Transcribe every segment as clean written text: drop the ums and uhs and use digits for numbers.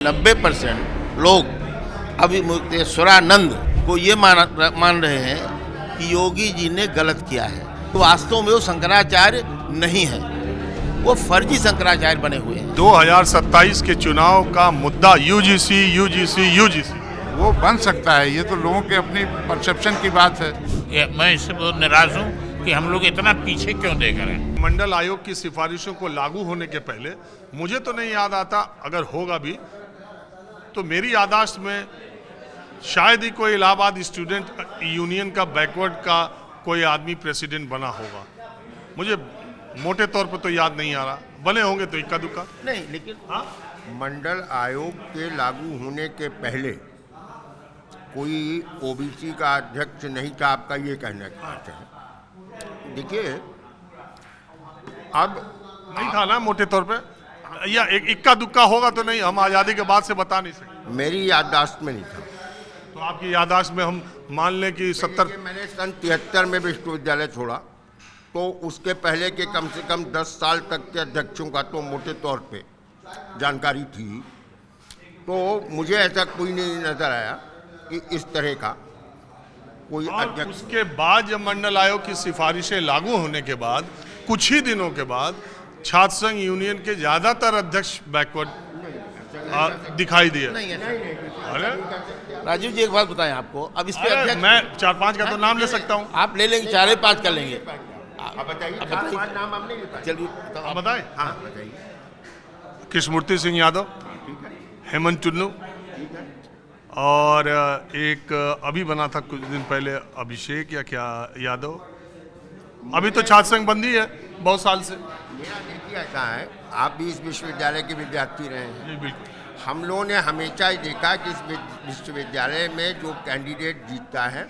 90% लोग अभी मुक्तेश्वरानंद को ये मान रहे हैं कि योगी जी ने गलत किया है। तो वास्तव में वो शंकराचार्य नहीं है, वो फर्जी शंकराचार्य बने हुए हैं। 2027 के चुनाव का मुद्दा यूजीसी वो बन सकता है। ये तो लोगों के अपनी परसेप्शन की बात है। मैं इससे बहुत निराश हूँ कि हम लोग इतना पीछे क्यों देख रहे हैं। मंडल आयोग की सिफारिशों को लागू होने के पहले मुझे तो नहीं याद आता, अगर होगा भी तो मेरी याददाश्त में शायद ही कोई इलाहाबाद स्टूडेंट यूनियन का बैकवर्ड का कोई आदमी प्रेसिडेंट बना होगा। मुझे मोटे तौर पर तो याद नहीं आ रहा, बने होंगे तो इक्का दुक्का नहीं, लेकिन मंडल आयोग के लागू होने के पहले कोई ओबीसी का अध्यक्ष नहीं था, आपका ये कहना चाहते हैं। देखिए, अब नहीं था ना मोटे तौर पे, या एक इक्का दुक्का होगा तो नहीं, हम आज़ादी के बाद से बता नहीं सकते। मेरी याददाश्त में नहीं था। तो आपकी याददाश्त में हम मान लें कि 70। मैंने सन 73 में विश्वविद्यालय छोड़ा, तो उसके पहले के कम से कम 10 साल तक के अध्यक्षों का तो मोटे तौर पे जानकारी थी। तो मुझे ऐसा कोई नहीं नजर आया कि इस तरह का कोई अध्यक्ष। उसके बाद जब मंडल आयोग की सिफारिशें लागू होने के बाद कुछ ही दिनों के बाद छात्र संघ यूनियन के ज्यादातर अध्यक्ष बैकवर्ड दिखाई दिए। अरे राजीव जी एक बात बताएं आपको, अब इस पे अध्यक्ष मैं 4-5 का तो नाम ले सकता हूँ। आप ले लेंगे, 4-5 का लेंगे। अब बताइए, नाम आपने बताया। चलिए आप बताएं। हाँ बताइए। कृष्णमूर्ति सिंह यादव, हेमंत टुन्नू, और एक अभी बना था कुछ दिन पहले अभिषेक या क्या यादव। अभी तो छात्र संघ बंदी है बहुत साल से। मेरा देखिए ऐसा है, आप भी इस विश्वविद्यालय के विद्यार्थी रहे हैं। जी बिल्कुल। हम लोगों ने हमेशा ही देखा कि इस विश्वविद्यालय में जो कैंडिडेट जीतता है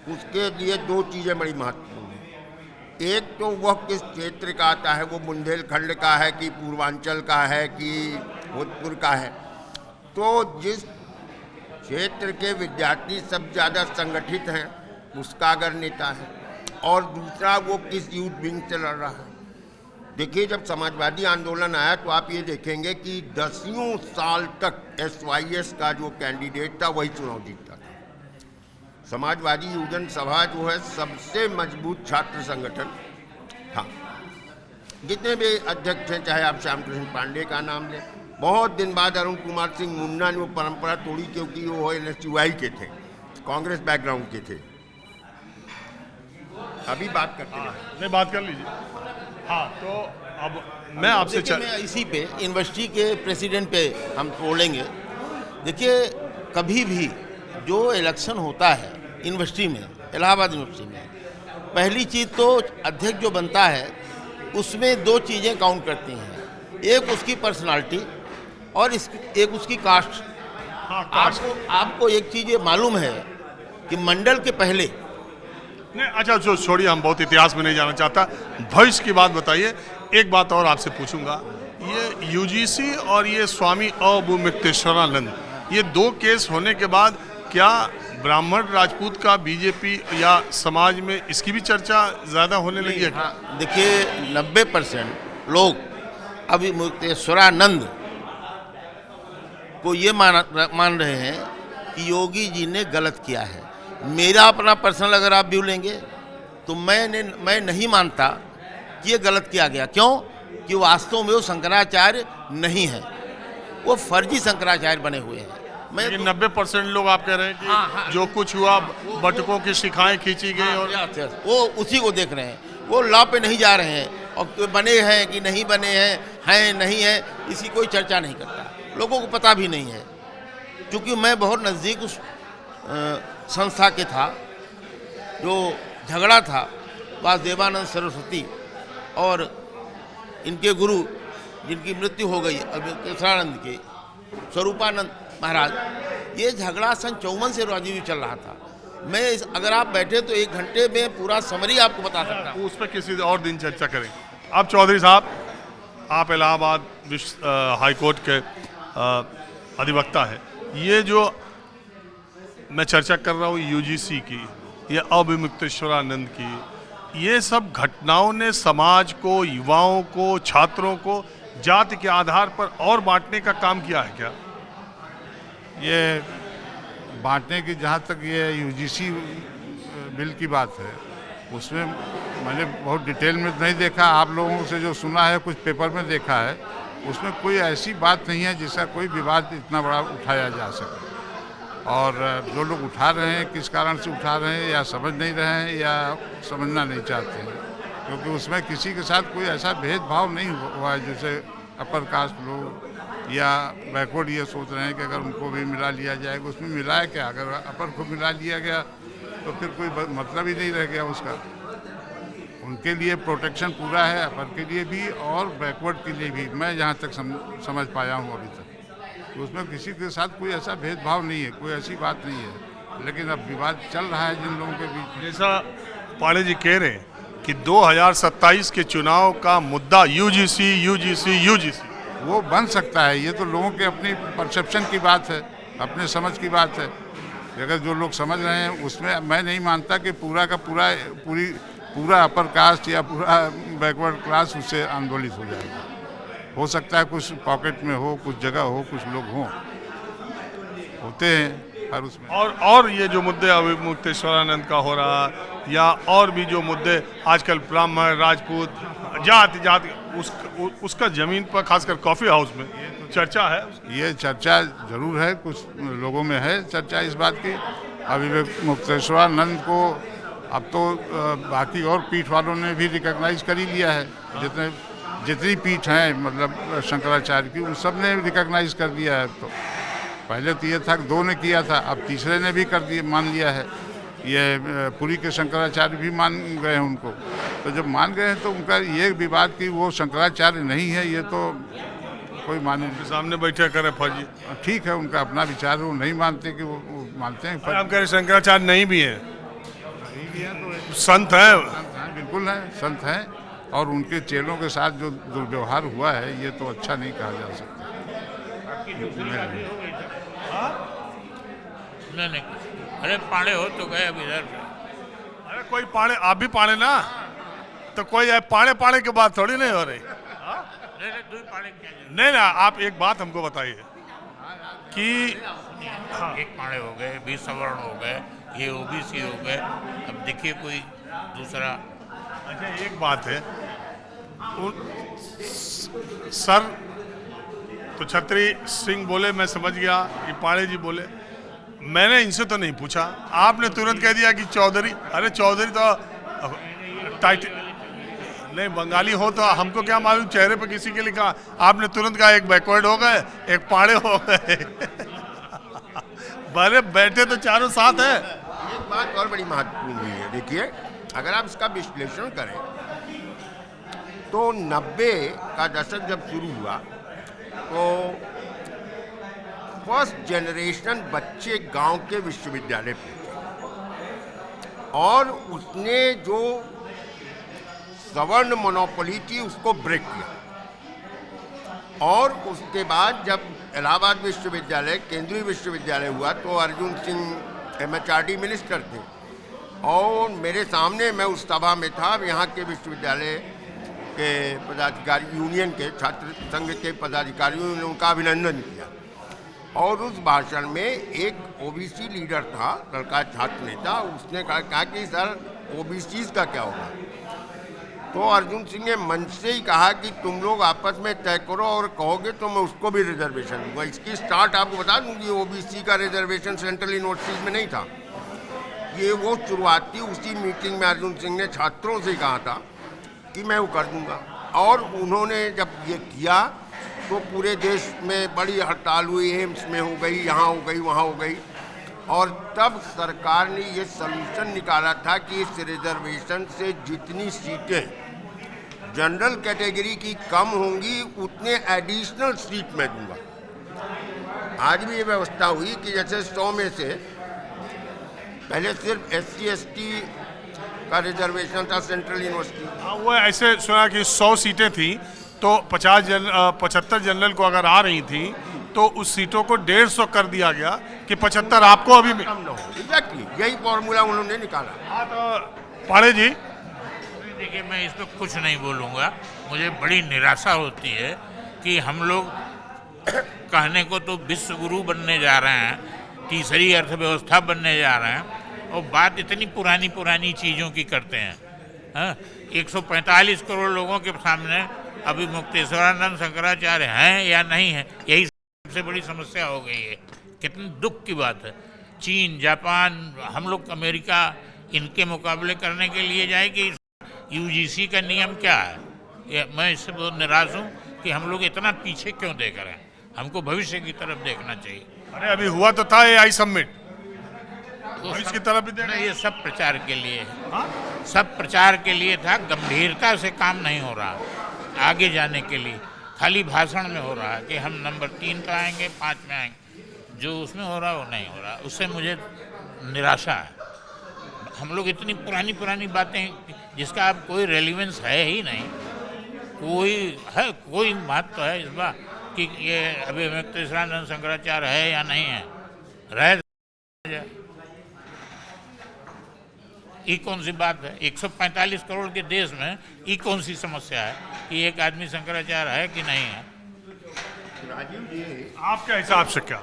उसके लिए दो चीज़ें बड़ी महत्वपूर्ण हैं। एक तो वह किस क्षेत्र का आता है, वो बुंदेलखंड का है कि पूर्वांचल का है कि भोजपुर का है। तो जिस क्षेत्र के विद्यार्थी सब ज़्यादा संगठित हैं उसका अगर नेता है, और दूसरा वो किस यूथ विंग से लड़ रहा है। देखिए, जब समाजवादी आंदोलन आया तो आप ये देखेंगे कि 10 साल तक SYS का जो कैंडिडेट था वही चुनाव जीतता था। समाजवादी युवजन सभा जो है सबसे मजबूत छात्र संगठन था। जितने भी अध्यक्ष हैं, चाहे आप श्याम कृष्ण पांडे का नाम लें, बहुत दिन बाद अरुण कुमार सिंह मुन्ना ने वो परंपरा तोड़ी, क्योंकि वो NSUI के थे, कांग्रेस बैकग्राउंड के थे। अभी बात करते हैं, नहीं बात कर लीजिए। हाँ, तो अब मैं आपसे मैं इसी पे यूनिवर्सिटी के प्रेसिडेंट पे हम बोलेंगे। देखिए, कभी भी जो इलेक्शन होता है यूनिवर्सिटी में, इलाहाबाद यूनिवर्सिटी में, पहली चीज़ तो अध्यक्ष जो बनता है उसमें दो चीज़ें काउंट करती हैं। एक उसकी पर्सनालिटी और एक उसकी कास्ट। हाँ, कास्ट। आपको एक चीज़ ये मालूम है कि मंडल के पहले नहीं, अच्छा जो छोड़िए, हम बहुत इतिहास में नहीं जाना चाहता, भविष्य की बात बताइए। एक बात और आपसे पूछूंगा, ये यूजीसी और ये स्वामी अवमुक्तेश्वरानंद, ये दो केस होने के बाद क्या ब्राह्मण राजपूत का बीजेपी या समाज में इसकी भी चर्चा ज़्यादा होने लगी है? हाँ, देखिए 90% लोग अभी मुक्तेश्वरानंद को ये मान रहे हैं कि योगी जी ने गलत किया है। मेरा अपना पर्सनल अगर आप व्यू लेंगे तो मैं नहीं मानता कि ये गलत किया गया। क्यों? कि वास्तव में वो शंकराचार्य नहीं है, वो फर्जी शंकराचार्य बने हुए हैं। मैं 90% लोग आप कह रहे हैं कि हाँ, जो कुछ हुआ, बटुकों की शिखाएं खींची गई, और वो उसी को देख रहे हैं। वो लॉ पे नहीं जा रहे हैं, और बने हैं कि नहीं बने हैं नहीं है, इसी कोई चर्चा नहीं करता। लोगों को पता भी नहीं है। क्योंकि मैं बहुत नज़दीक उस संस्था के था जो झगड़ा था वासुदेवानंद सरस्वती और इनके गुरु जिनकी मृत्यु हो गई मुक्तेश्वरानंद के स्वरूपानंद महाराज। ये झगड़ा सन 54 से राजीव चल रहा था। मैं अगर आप बैठे तो 1 घंटे में पूरा समरी आपको बता सकता हूँ। उस पर किसी और दिन चर्चा करें। अब चौधरी साहब, आप इलाहाबाद हाई कोर्ट के अधिवक्ता है। ये जो मैं चर्चा कर रहा हूँ यूजीसी की, ये अवमुक्तेश्वरानंद की, ये सब घटनाओं ने समाज को, युवाओं को, छात्रों को जाति के आधार पर और बांटने का काम किया है क्या? ये बांटने की, जहाँ तक ये यूजीसी बिल की बात है, उसमें मैंने बहुत डिटेल में नहीं देखा, आप लोगों से जो सुना है, कुछ पेपर में देखा है, उसमें कोई ऐसी बात नहीं है जिसका कोई विवाद इतना बड़ा उठाया जा सके। और जो लोग उठा रहे हैं, किस कारण से उठा रहे हैं, या समझ नहीं रहे हैं या समझना नहीं चाहते हैं, क्योंकि उसमें किसी के साथ कोई ऐसा भेदभाव नहीं हुआ है। जैसे अपर कास्ट लोग या बैकवर्ड ये सोच रहे हैं कि अगर उनको भी मिला लिया जाएगा, उसमें मिला है क्या? अगर अपर को मिला लिया गया तो फिर कोई मतलब ही नहीं रह गया उसका। उनके लिए प्रोटेक्शन पूरा है, अपर के लिए भी और बैकवर्ड के लिए भी, मैं जहाँ तक समझ पाया हूँ अभी तक, तो उसमें किसी के साथ कोई ऐसा भेदभाव नहीं है, कोई ऐसी बात नहीं है। लेकिन अब विवाद चल रहा है जिन लोगों के बीच। जैसा पाड़े जी कह रहे हैं कि 2027 के चुनाव का मुद्दा यूजीसी यूजीसी यूजीसी, वो बन सकता है। ये तो लोगों के अपनी परसेप्शन की बात है, अपने समझ की बात है। अगर जो लोग समझ रहे हैं उसमें मैं नहीं मानता कि पूरा का पूरा अपर कास्ट या पूरा बैकवर्ड क्लास उससे आंदोलित हो जाएगा। हो सकता है कुछ पॉकेट में हो, कुछ जगह हो, कुछ लोग हों, होते हैं हर उसमें। और ये जो मुद्दे अभी मुक्तेश्वरानंद का हो रहा, या और भी जो मुद्दे आजकल ब्राह्मण, राजपूत, जाति उसका जमीन पर, खासकर कॉफ़ी हाउस में चर्चा है। ये चर्चा जरूर है, कुछ लोगों में है चर्चा इस बात की। अभी मुक्तेश्वरानंद को अब तो बाकी और पीठ वालों ने भी रिकॉग्नाइज कर ही लिया है। जितनी पीठ हैं, मतलब शंकराचार्य की, उन सब ने रिकॉग्नाइज कर दिया है। तो पहले तो ये था 2 ने किया था, अब तीसरे ने भी मान लिया है। ये पुरी के शंकराचार्य भी मान गए हैं उनको। तो जब मान गए हैं तो उनका ये विवाद कि वो शंकराचार्य नहीं है, ये तो कोई माने सामने बैठे करे फर्जी। ठीक है, उनका अपना विचार है, वो नहीं मानते कि वो मानते हैं। आप कह रहे शंकराचार्य नहीं भी है, तो संत है, बिल्कुल है, संत हैं। और उनके चेलों के साथ जो दुर्व्यवहार हुआ है, ये तो अच्छा नहीं कहा जा सकता। नहीं, अरे पाड़े हो तो गए अब इधर। अरे कोई पाड़े, आप भी पाड़े ना, तो कोई पाड़े के बात थोड़ी नहीं हो रही। नहीं ना, आप एक बात हमको बताइए कि एक पाड़े हो गए, 20 सवर्ण हो गए, ये ओबीसी हो गए, अब देखिए कोई दूसरा। अच्छा, एक बात है, सर तो छत्री सिंह बोले, मैं समझ गया, ये पाड़े जी बोले, मैंने इनसे तो नहीं पूछा, आपने तुरंत कह दिया कि चौधरी। अरे चौधरी तो टाइटल नहीं, बंगाली हो तो हमको क्या मालूम, चेहरे पे किसी के लिखा, आपने तुरंत कहा एक बैकवर्ड हो गए, एक पाड़े हो गए। भले बैठे तो चारों साथ है। एक बात और बड़ी महत्वपूर्ण हुई है, देखिए, अगर आप इसका विश्लेषण करें तो 90 का दशक जब शुरू हुआ तो फर्स्ट जनरेशन बच्चे गांव के विश्वविद्यालय पहुंचे और उसने जो सवर्ण मोनोपोली थी उसको ब्रेक किया। और उसके बाद जब इलाहाबाद विश्वविद्यालय केंद्रीय विश्वविद्यालय हुआ तो अर्जुन सिंह MHRD मिनिस्टर थे और मेरे सामने, मैं उस सभा में था, यहाँ के विश्वविद्यालय के पदाधिकारी, यूनियन के छात्र संघ के पदाधिकारियों ने उनका अभिनंदन किया। और उस भाषण में एक OBC लीडर था, लड़का छात्र नेता, उसने कहा कि सर OBCs का क्या होगा। तो अर्जुन सिंह ने मंच से ही कहा कि तुम लोग आपस में तय करो और कहोगे तो मैं उसको भी रिजर्वेशन दूंगा। इसकी स्टार्ट आपको बता दूं कि OBC का रिजर्वेशन सेंट्रल यूनिवर्सिटीज में नहीं था। ये वो शुरुआत थी। उसी मीटिंग में अर्जुन सिंह ने छात्रों से कहा था कि मैं वो कर दूंगा, और उन्होंने जब ये किया तो पूरे देश में बड़ी हड़ताल हुई, एम्स में हो गई, यहाँ हो गई, वहाँ हो गई। और तब सरकार ने ये सलूशन निकाला था कि इस रिजर्वेशन से जितनी सीटें जनरल कैटेगरी की कम होंगी उतने एडिशनल सीट मैं दूंगा। आज भी ये व्यवस्था हुई कि जैसे 100 में से पहले सिर्फ SC ST का रिजर्वेशन था सेंट्रल यूनिवर्सिटी। वो ऐसे सुना कि 100 सीटें थी तो 75 जनरल को अगर आ रही थी तो उस सीटों को 150 कर दिया गया कि 75 आपको अभी कम न हो। एग्जैक्टली यही फॉर्मूला उन्होंने निकाला। हाँ, तो पाड़े जी देखिए, मैं इस पर कुछ नहीं बोलूँगा। मुझे बड़ी निराशा होती है कि हम लोग कहने को तो विश्व गुरु बनने जा रहे हैं, तीसरी अर्थव्यवस्था बनने जा रहे हैं, और बात इतनी पुरानी पुरानी चीज़ों की करते हैं। हाँ, 145 करोड़ लोगों के सामने अभी मुक्तेश्वरानंद शंकराचार्य हैं या नहीं है, यही सबसे बड़ी समस्या हो गई है। कितनी दुख की बात है। चीन, जापान, हम लोग अमेरिका, इनके मुकाबले करने के लिए जाए कि यूजीसी का नियम क्या है। मैं इससे बहुत निराश हूँ कि हम लोग इतना पीछे क्यों देख रहे हैं। हमको भविष्य की तरफ देखना चाहिए। अरे अभी हुआ तो था AI समिट, तो इसकी तरफ भी देखना। ये सब प्रचार के लिए है, सब प्रचार के लिए था। गंभीरता से काम नहीं हो रहा आगे जाने के लिए, खाली भाषण में हो रहा है कि हम नंबर 3 पे आएंगे, 5 में आएंगे। जो उसमें हो रहा है वो नहीं हो रहा, उससे मुझे निराशा है। हम लोग इतनी पुरानी पुरानी बातें जिसका अब कोई रेलिवेंस है ही नहीं, कोई महत्व है इस बात कि ये अभी मुक्तेश्वरानंद शंकराचार्य है या नहीं है, रह जाए। ये कौन सी बात है। 145 करोड़ के देश में ये कौन सी समस्या है कि एक आदमी शंकराचार्य है कि नहीं है। राजीव जी, आपके हिसाब से क्या?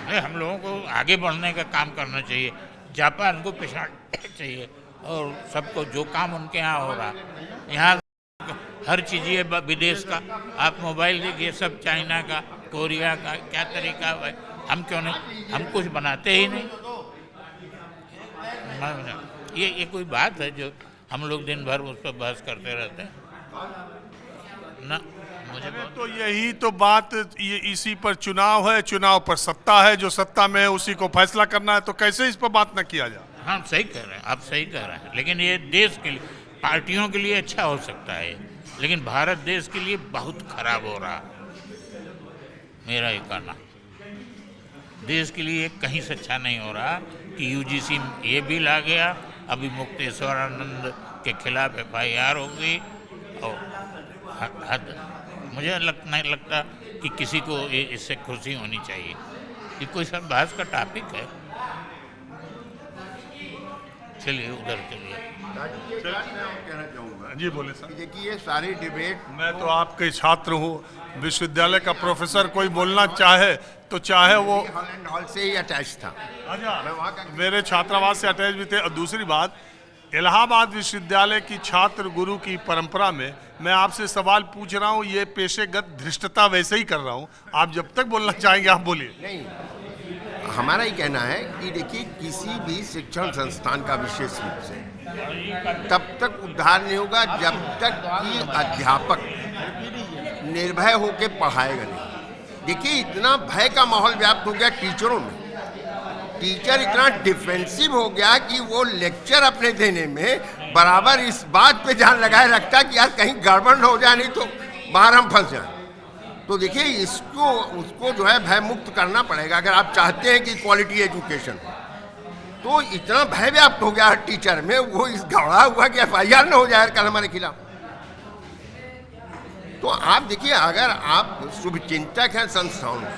नहीं, हम लोगों को आगे बढ़ने का काम करना चाहिए, जापान को पिछाड़ना चाहिए, और सबको जो काम उनके यहाँ हो रहा है। यहाँ हर चीज़ ये विदेश का, आप मोबाइल देखिए, सब चाइना का, कोरिया का, क्या तरीका है। हम क्यों नहीं, हम कुछ बनाते ही नहीं। ये कोई बात है जो हम लोग दिन भर उस पर बहस करते रहते हैं ना। मुझे तो यही तो बात, ये इसी पर चुनाव है, चुनाव पर सत्ता है, जो सत्ता में है उसी को फैसला करना है, तो कैसे इस पर बात न किया जाए। हाँ, सही कह रहे हैं आप, सही कह रहे हैं। लेकिन ये देश के लिए, पार्टियों के लिए अच्छा हो सकता है, लेकिन भारत देश के लिए बहुत खराब हो रहा है। मेरा ये कहना, देश के लिए कहीं से अच्छा नहीं हो रहा कि यूजीसी ये बिल आ गया, अभी मुक्तेश्वरानंद के खिलाफ FIR हो गई, और हद। मुझे नहीं लगता कि किसी को इससे खुशी होनी चाहिए। ये कोई सब बहस का टॉपिक है। चलिए उधर चलिए। राजीव जी, एक बात मैं और कहना चाहूँगा। जी बोले सर। देखिए, ये सारी डिबेट, मैं तो आपके छात्र हूँ, विश्वविद्यालय का प्रोफेसर कोई बोलना चाहे तो चाहे वो हॉलैंड हॉल से ही अटैच था। मैं वहाँ का मेरे छात्रावास से अटैच भी थे। और दूसरी बात, इलाहाबाद विश्वविद्यालय की छात्र गुरु की परंपरा में मैं आपसे सवाल पूछ रहा हूँ, ये पेशेगत धृष्टता वैसे ही कर रहा हूँ। आप जब तक बोलना चाहेंगे आप बोलिए। नहीं, हमारा ये कहना है कि देखिए, किसी भी शिक्षण संस्थान का विशेष रूप से तब तक उद्धार नहीं होगा जब तक कि अध्यापक निर्भय होकर पढ़ाएगा नहीं। देखिए, इतना भय का माहौल व्याप्त हो गया टीचरों में। टीचर इतना डिफेंसिव हो गया कि वो लेक्चर अपने देने में बराबर इस बात पे ध्यान लगाए रखता कि यार कहीं गड़बड़ हो जाए, नहीं तो बाहर हम फंस जाए। तो देखिए, इसको उसको जो है भय मुक्त करना पड़ेगा अगर आप चाहते हैं कि क्वालिटी एजुकेशन हो। तो इतना भय व्याप्त हो गया टीचर में, वो इस घबरा हुआ कि FIR न हो जाए कल हमारे खिलाफ। तो आप देखिए, अगर आप शुभचिंतक हैं संस्थाओं में,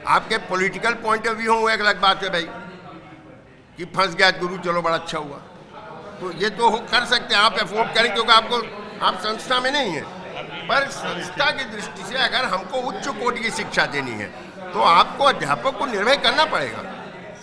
आपके पॉलिटिकल पॉइंट ऑफ व्यू हो, एक अलग बात है भाई कि फंस गया गुरु, चलो बड़ा अच्छा हुआ, तो ये तो कर सकते हैं, आप अफोर्ड करें, क्योंकि आपको, आप संस्था में नहीं है। पर संस्था की दृष्टि से अगर हमको उच्च कोटि की शिक्षा देनी है तो आपको अध्यापक को निर्भय करना पड़ेगा।